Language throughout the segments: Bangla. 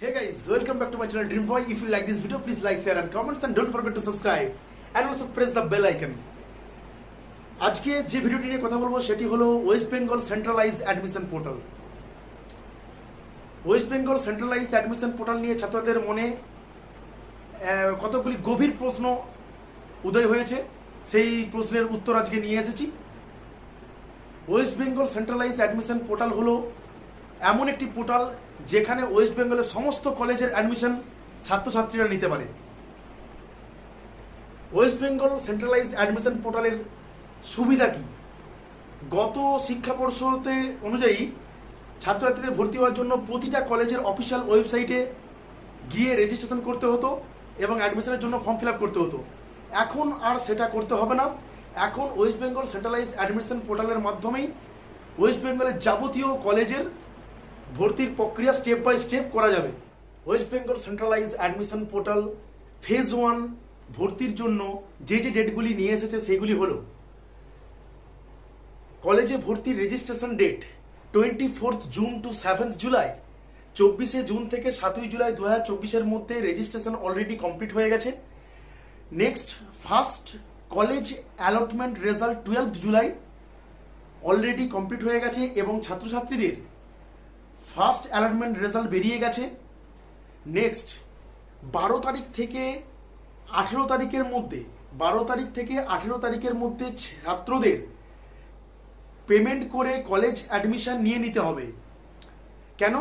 Hey guys, welcome back to my channel Dream Boy. If you like this video, please like, share and comments and don't forget to subscribe and also press the bell icon. আজকে যে ভিডিওটি নিয়ে কথা বলবো সেটি হলো West Bengal centralised admission portal. West Bengal centralised admission portal নিয়ে ছাত্রদের মনে কতগুলি গভীর প্রশ্ন উদয় হয়েছে, সেই প্রশ্নের উত্তর আজকে নিয়ে এসেছি। West Bengal centralised admission portal হলো এমন একটি পোর্টাল যেখানে ওয়েস্ট বেঙ্গলের সমস্ত কলেজের অ্যাডমিশন ছাত্রছাত্রীরা নিতে পারে। ওয়েস্ট বেঙ্গল সেন্ট্রালাইজড অ্যাডমিশন পোর্টালের সুবিধা কি? গত শিক্ষাবর্ষতে অনুযায়ী ছাত্রছাত্রীদের ভর্তি হওয়ার জন্য প্রতিটা কলেজের অফিসিয়াল ওয়েবসাইটে গিয়ে রেজিস্ট্রেশন করতে হতো এবং অ্যাডমিশনের জন্য ফর্ম ফিল আপ করতে হতো। এখন আর সেটা করতে হবে না। এখন ওয়েস্ট বেঙ্গল সেন্ট্রালাইজড অ্যাডমিশন পোর্টালের মাধ্যমেই ওয়েস্ট বেঙ্গলের যাবতীয় কলেজের ভর্তির প্রক্রিয়া স্টেপ বাই স্টেপ করা যাবে। West Bengal centralised admission portal phase 1 ভর্তির জন্য যে ডেটগুলি নিয়ে এসেছে সেগুলি হলো: কলেজে ভর্তির registration date 24 June to 7 July. 24 জুন থেকে 7 জুলাই 2024 মধ্যে রেজিস্ট্রেশন অলরেডি কমপ্লিট হয়ে গেছে। Next, first college allotment result 12 July already complete হয়ে গেছে এবং ছাত্রছাত্রীদের ফার্স্ট অ্যালটমেন্ট রেজাল্ট বেরিয়ে গেছে। নেক্সট, 12 তারিখ থেকে 18 তারিখের মধ্যে 12 তারিখ থেকে 18 তারিখের মধ্যে ছাত্রদের পেমেন্ট করে কলেজ অ্যাডমিশন নিয়ে নিতে হবে। কেন?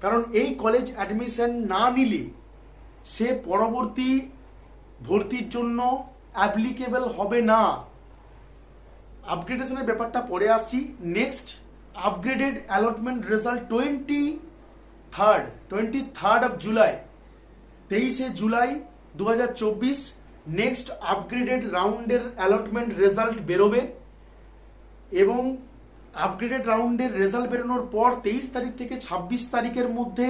কারণ এই কলেজ অ্যাডমিশন না নিলে সে পরবর্তী ভর্তির জন্য অ্যাপ্লিকেবল হবে না। আপগ্রেডেশনের ব্যাপারটা পরে আসছি। Next, upgraded allotment result 23 of July, 23 July 2024 next upgraded রাউন্ডের অ্যালটমেন্ট রেজাল্ট বেরোবে এবং আপগ্রেডেড রাউন্ডের রেজাল্ট বেরোনোর পর 23 তারিখ থেকে 26 তারিখের মধ্যে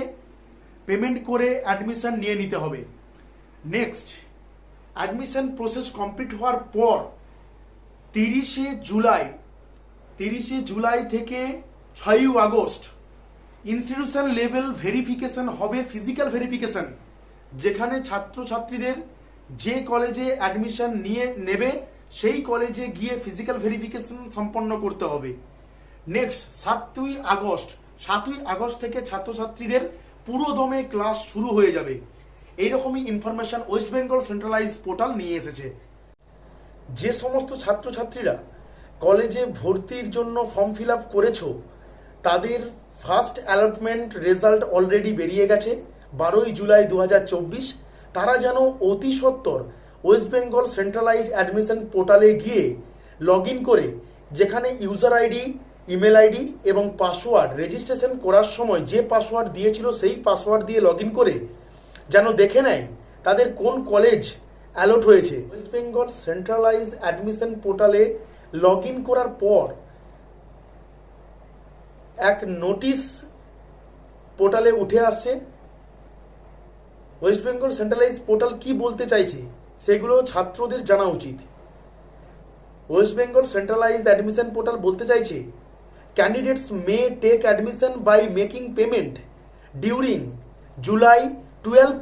পেমেন্ট করে অ্যাডমিশন নিয়ে নিতে হবে। নেক্সট, অ্যাডমিশন প্রসেস কমপ্লিট হওয়ার পর 30 জুলাই থেকে 6 আগস্ট ইনস্টিটিউশন লেভেল ভেরিফিকেশন হবে, ফিজিক্যাল ভেরিফিকেশন, যেখানে ছাত্রছাত্রীদের যে কলেজে অ্যাডমিশন নিয়ে নেবে সেই কলেজে গিয়ে ফিজিক্যাল ভেরিফিকেশন সম্পন্ন করতে হবে। নেক্সট, 7ই আগস্ট থেকে ছাত্রছাত্রীদের পুরোদমে ক্লাস শুরু হয়ে যাবে। এইরকমই information West Bengal centralised portal নিয়ে এসেছে। যে সমস্ত ছাত্রছাত্রীরা কলেজে ভর্তির জন্য ফর্ম ফিল আপ করেছো তাদের ফার্স্ট অ্যালটমেন্ট রেজাল্ট অলরেডি বেরিয়ে গেছে 12 জুলাই 2024। তারা যেন অতি সত্বর ওয়েস্ট বেঙ্গল সেন্ট্রালাইজ অ্যাডমিশন পোর্টালে গিয়ে লগ ইন করে, যেখানে ইউজার আইডি, ইমেল আইডি এবং পাসওয়ার্ড রেজিস্ট্রেশন করার সময় যে পাসওয়ার্ড দিয়েছিল সেই পাসওয়ার্ড দিয়ে লগ ইন করে যেন দেখে নেয় তাদের কোন কলেজ অ্যালট হয়েছে। ওয়েস্ট বেঙ্গল সেন্ট্রালাইজ অ্যাডমিশন পোর্টালে লগ ইন করার পর এক নোটিশ পোর্টালে উঠে আসছে। ওয়েস্ট বেঙ্গল সেন্ট্রালাইজ পোর্টাল কি বলতে চাইছে সেগুলো ছাত্রদের জানা উচিত। West Bengal centralise admission portal বলতে চাইছে, candidates may take admission by making payment during July 12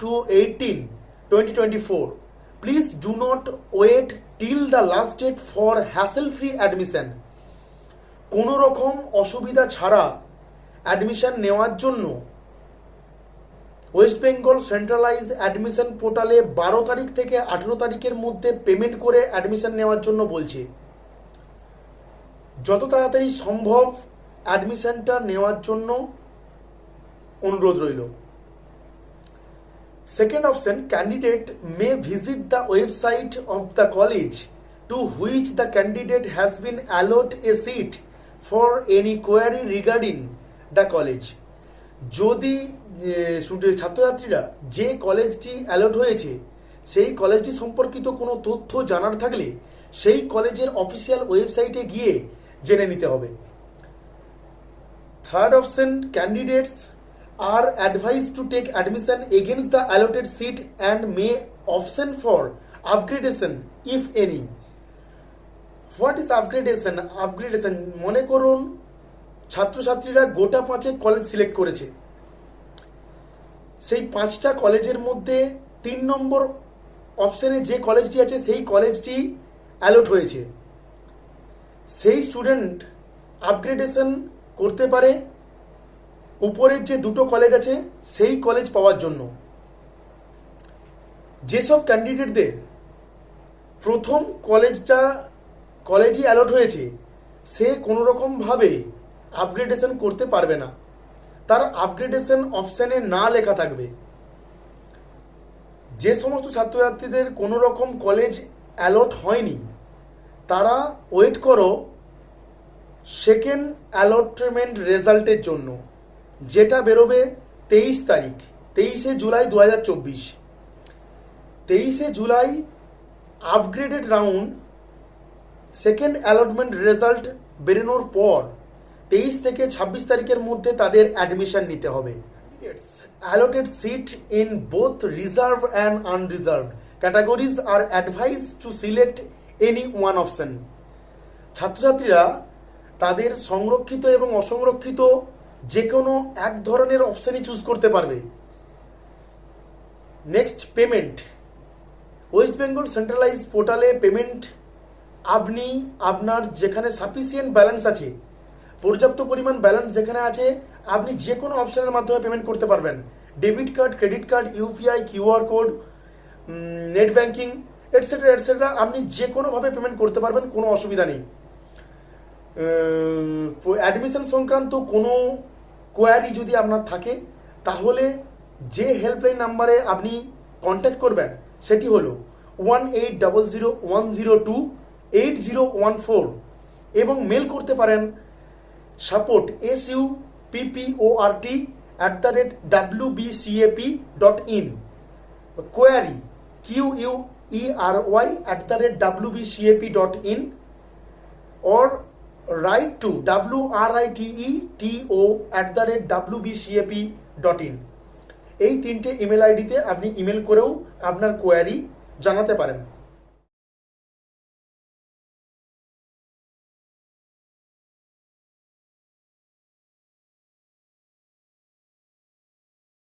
to 18, 2024. Please do not wait till the last date for hassle-free admission. কোনো রকম অসুবিধা ছাড়া অ্যাডমিশন নেওয়ার জন্য ওয়েস্ট বেঙ্গল সেন্ট্রালাইজ অ্যাডমিশন পোর্টালে 12 তারিখ থেকে 18 তারিখের মধ্যে পেমেন্ট করে অ্যাডমিশন নেওয়ার জন্য বলছে। যত তাড়াতাড়ি সম্ভব অ্যাডমিশনটা নেওয়ার জন্য অনুরোধ রইল। Second option, candidate may visit the website of the college to which the candidate has been allotted a seat for any query regarding the college. যদি ছাত্রছাত্রীরা যে কলেজটি অ্যালট হয়েছে সেই কলেজটি সম্পর্কিত কোনো তথ্য জানার থাকলে সেই কলেজের অফিসিয়াল ওয়েবসাইটে গিয়ে জেনে নিতে হবে। Third option, candidates are advised to take admission against the allotted seat and may option for upgradation if any. What is upgradation? Upgradation মনে করুন ছাত্রছাত্রীরা গোটা 5 কলেজ সিলেক্ট করেছে, সেই 5টা কলেজের মধ্যে 3 নম্বর অপশানে যে কলেজটি আছে সেই কলেজটি অ্যালট হয়েছে। সেই স্টুডেন্ট আপগ্রেডেশন করতে পারে উপরের যে 2টো কলেজ আছে সেই কলেজ পাওয়ার জন্য। যেসব ক্যান্ডিডেটদের প্রথম কলেজই অ্যালট হয়েছে সে কোনো রকমভাবে আপগ্রেডেশন করতে পারবে না, তার আপগ্রেডেশন অপশানে না লেখা থাকবে। যে সমস্ত ছাত্রছাত্রীদের কোনো রকম কলেজ অ্যালট হয়নি তারা ওয়েট করো সেকেন্ড অ্যালটমেন্ট রেজাল্টের জন্য, যেটা বেরোবে 23 July 2024। 23 July upgraded round second allotment result বেরোনোর পর 23 থেকে 26 তারিখের মধ্যে তাদের অ্যাডমিশন নিতে হবে। Allotted seat in both reserve and unreserved categories are advised to select any one option. ছাত্রছাত্রীরা তাদের সংরক্ষিত এবং অসংরক্ষিত যে কোনো এক ধরনের অপশানই চুজ করতে পারবে। Next, payment. West Bengal centralise পোর্টালে পেমেন্ট আপনি আপনার যেখানে সাফিসিয়েন্ট ব্যালেন্স আছে, পর্যাপ্ত পরিমাণ ব্যালেন্স যেখানে আছে আপনি যে কোনো অপশানের মাধ্যমে পেমেন্ট করতে পারবেন। Debit card, credit card, UPI, QR code, net banking etcetera etcetera আপনি যে কোনোভাবে পেমেন্ট করতে পারবেন, কোনো অসুবিধা নেই। অ্যাডমিশন সংক্রান্ত কোনো কোয়ারি যদি আপনার থাকে তাহলে যে হেল্পলাইন নাম্বারে আপনি কন্ট্যাক্ট করবেন সেটি হলো 1800102814 এবং মেল করতে পারেন support support@wbcap.in, query query@wbcap.in or write to writeto@wbcap.in। এই 3টে ইমেল আইডিতে আপনি ইমেল করেও আপনার কোয়ারি জানাতে পারেন।